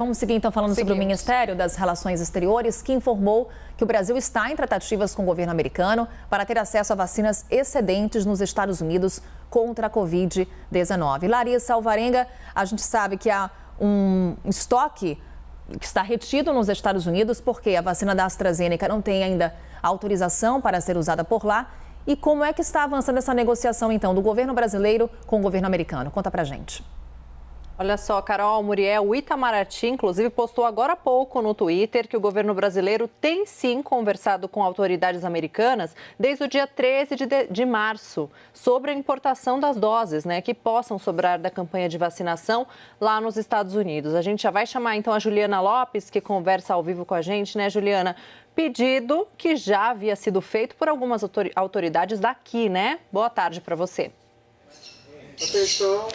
Vamos seguir então falando sobre o Ministério das Relações Exteriores, que informou que o Brasil está em tratativas com o governo americano para ter acesso a vacinas excedentes nos Estados Unidos contra a Covid-19. Larissa Alvarenga, a gente sabe que há um estoque que está retido nos Estados Unidos porque a vacina da AstraZeneca não tem ainda autorização para ser usada por lá. E como é que está avançando essa negociação então do governo brasileiro com o governo americano? Conta pra gente. Olha só, Carol, Muriel, o Itamaraty, inclusive, postou agora há pouco no Twitter que o governo brasileiro tem sim conversado com autoridades americanas desde o dia 13 de março sobre a importação das doses, que possam sobrar da campanha de vacinação lá nos Estados Unidos. A gente já vai chamar então a Juliana Lopes, que conversa ao vivo com a gente, Juliana? Pedido que já havia sido feito por algumas autoridades daqui, Boa tarde para você. Atenção.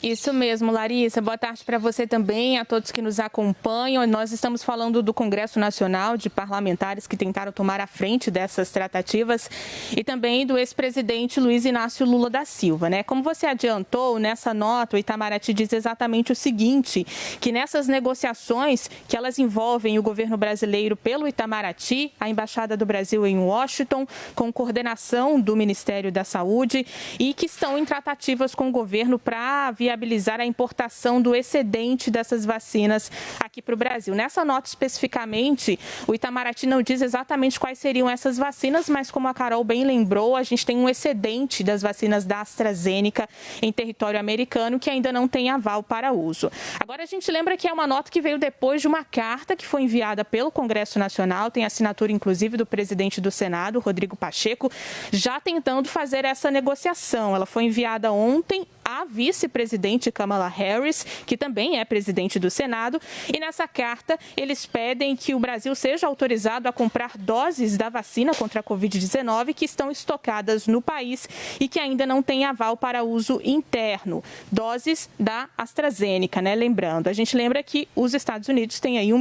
Isso mesmo, Larissa. Boa tarde para você também, a todos que nos acompanham. Nós estamos falando do Congresso Nacional, de parlamentares que tentaram tomar a frente dessas tratativas e também do ex-presidente Luiz Inácio Lula da Silva, Como você adiantou, nessa nota, o Itamaraty diz exatamente o seguinte, que nessas negociações que elas envolvem o governo brasileiro pelo Itamaraty, a Embaixada do Brasil em Washington, com coordenação do Ministério da Saúde e que estão em tratativas com o governo para viabilizar a importação do excedente dessas vacinas aqui para o Brasil. Nessa nota especificamente, o Itamaraty não diz exatamente quais seriam essas vacinas, mas como a Carol bem lembrou, a gente tem um excedente das vacinas da AstraZeneca em território americano que ainda não tem aval para uso. Agora a gente lembra que é uma nota que veio depois de uma carta que foi enviada pelo Congresso Nacional, tem assinatura inclusive do presidente do Senado, Rodrigo Pacheco, já tentando fazer essa negociação. Ela foi enviada ontem à vice-presidente Kamala Harris, que também é presidente do Senado, e nessa carta eles pedem que o Brasil seja autorizado a comprar doses da vacina contra a Covid-19 que estão estocadas no país e que ainda não têm aval para uso interno. Doses da AstraZeneca, Lembrando, a gente lembra que os Estados Unidos têm aí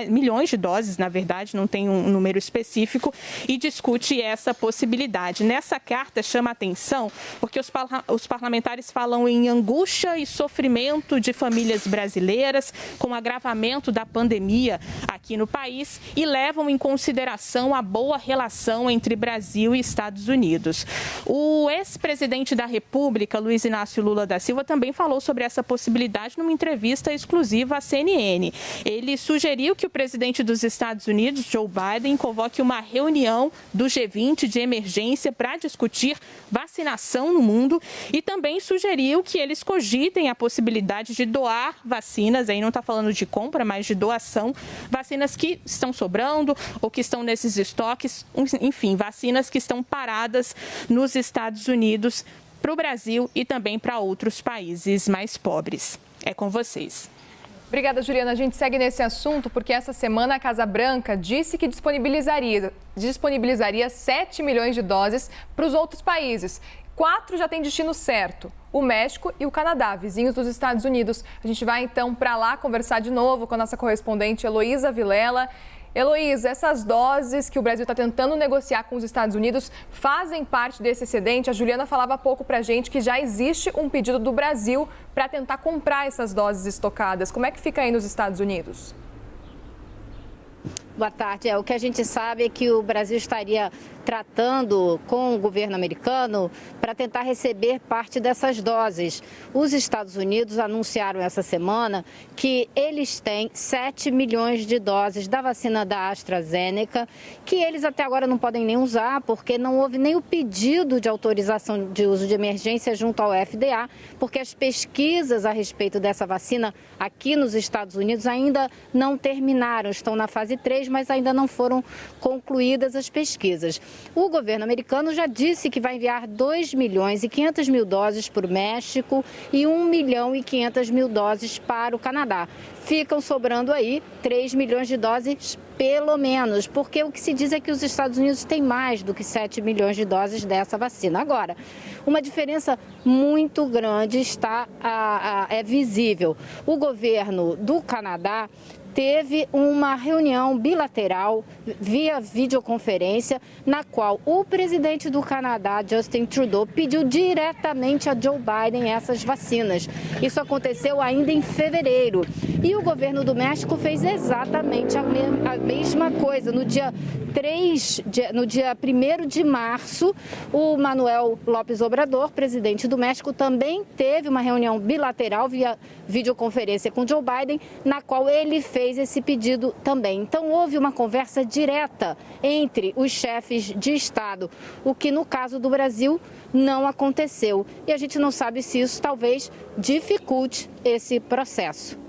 milhões de doses, na verdade, não tem um número específico, e discute essa possibilidade. Nessa carta chama atenção porque os parlamentares falam em angústia e sofrimento de famílias brasileiras com o agravamento da pandemia aqui no país e levam em consideração a boa relação entre Brasil e Estados Unidos. O ex-presidente da República, Luiz Inácio Lula da Silva, também falou sobre essa possibilidade numa entrevista exclusiva à CNN. Ele sugeriu que o presidente dos Estados Unidos, Joe Biden, convoque uma reunião do G20 de emergência para discutir vacinação no mundo e também sugeriu que eles cogitem a possibilidade de doar vacinas, aí não está falando de compra, mas de doação, vacinas que estão sobrando ou que estão nesses estoques, enfim, vacinas que estão paradas nos Estados Unidos para o Brasil e também para outros países mais pobres. É com vocês. Obrigada, Juliana. A gente segue nesse assunto porque essa semana a Casa Branca disse que disponibilizaria 7 milhões de doses para os outros países. 4 já têm destino certo, o México e o Canadá, vizinhos dos Estados Unidos. A gente vai então para lá conversar de novo com a nossa correspondente Heloísa Vilela. Heloísa, essas doses que o Brasil está tentando negociar com os Estados Unidos fazem parte desse excedente? A Juliana falava há pouco para a gente que já existe um pedido do Brasil para tentar comprar essas doses estocadas. Como é que fica aí nos Estados Unidos? Boa tarde. O que a gente sabe é que o Brasil estaria tratando com o governo americano para tentar receber parte dessas doses. Os Estados Unidos anunciaram essa semana que eles têm 7 milhões de doses da vacina da AstraZeneca, que eles até agora não podem nem usar, porque não houve nem o pedido de autorização de uso de emergência junto ao FDA, porque as pesquisas a respeito dessa vacina aqui nos Estados Unidos ainda não terminaram, estão na fase 3, mas ainda não foram concluídas as pesquisas. O governo americano já disse que vai enviar 2 milhões e 500 mil doses para o México e 1 milhão e 500 mil doses para o Canadá. Ficam sobrando aí 3 milhões de doses pelo menos, porque o que se diz é que os Estados Unidos têm mais do que 7 milhões de doses dessa vacina. Agora, uma diferença muito grande é visível. O governo do Canadá teve uma reunião bilateral via videoconferência, na qual o presidente do Canadá, Justin Trudeau, pediu diretamente a Joe Biden essas vacinas. Isso aconteceu ainda em fevereiro. E o governo do México fez exatamente a mesma coisa. No dia 1º de março, o Manuel López Obrador, presidente do México, também teve uma reunião bilateral via videoconferência com Joe Biden, na qual ele fez esse pedido também. Então, houve uma conversa direta entre os chefes de Estado, o que no caso do Brasil não aconteceu. E a gente não sabe se isso talvez dificulte esse processo.